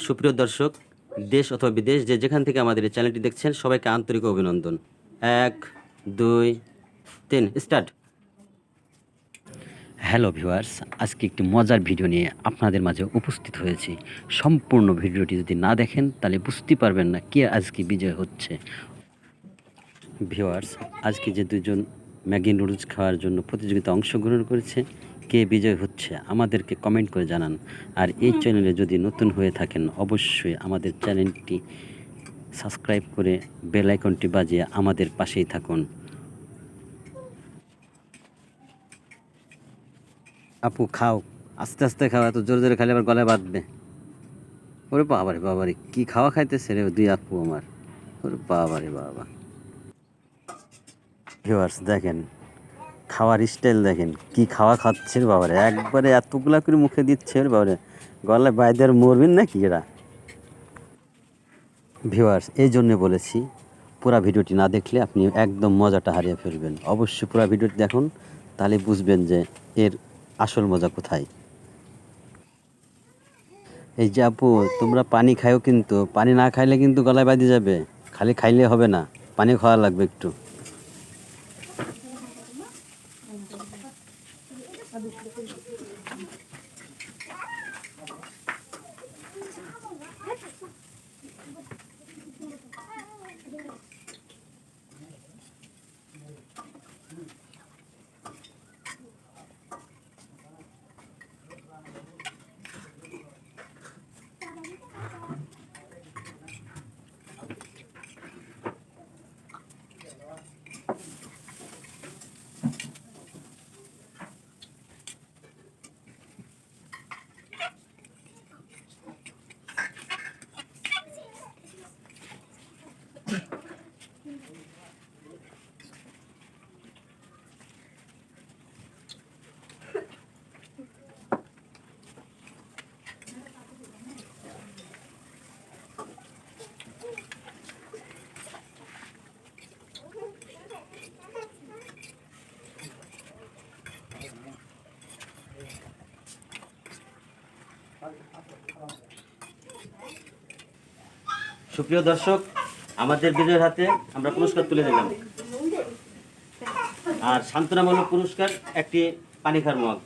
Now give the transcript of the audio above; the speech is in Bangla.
সুপ্রিয় দর্শক, দেশ অথবা বিদেশ যেখান থেকে আমাদের এই চ্যানেলটি দেখছেন, সবাইকে আন্তরিক অভিনন্দন। 1 2 3 স্টার্ট। হ্যালো ভিউয়ার্স, আজকে একটি মজার ভিডিও নিয়ে আপনাদের মাঝে উপস্থিত হয়েছি। সম্পূর্ণ ভিডিওটি যদি না দেখেন তাহলে বুঝতে পারবেন না কে আজকে বিজয় হচ্ছে। ভিউয়ার্স, আজকে যে দুজন ম্যাগি নুডলস খাওয়ার জন্য প্রতিযোগিতা অংশগ্রহণ করেছে, কে বিজয় হচ্ছে আমাদেরকে কমেন্ট করে জানান। আর এই চ্যানেলে যদি নতুন হয়ে থাকেন, অবশ্যই আমাদের চ্যানেলটি সাবস্ক্রাইব করে বেল আইকনটি বাজিয়ে আমাদের পাশেই থাকুন। আপু খাও, আস্তে আস্তে খাও, এত জোরে জোরে খাইলে আবার গলায় বাঁধবে। ওরে বাবারে বাবারে, কি খাওয়া খাইতেছে রে দুই আপু আমার। ওরে বাবারে বাবা। ভিউয়ার্স দেখেন, খাওয়ার স্টাইল দেখেন, কি খাওয়া খাচ্ছে রে বাবারে, একবারে এতগুলা করে মুখে দিচ্ছে রে বাবারে, গলায় বাইদের মরবেন নাকি এরা। ভিউয়ার্স, এই জন্যে বলেছি পুরো ভিডিওটি না দেখলে আপনি একদম মজাটা হারিয়ে ফেলবেন। অবশ্যই পুরো ভিডিওটি দেখুন, তাহলে বুঝবেন যে এর আসল মজা কোথায়। এই যে আপু, তোমরা পানি খাও, কিন্তু পানি না খাইলে কিন্তু গলায় বাঁধে যাবে। খালি খাইলে হবে না, পানি খাওয়া লাগবে একটু। সুপ্রিয় দর্শক, আমাদের বিজয়ের হাতে আমরা পুরস্কার তুলে দিলাম। আর সান্ত্বনামূলক পুরস্কার একটি পানি খাওয়ার মগ।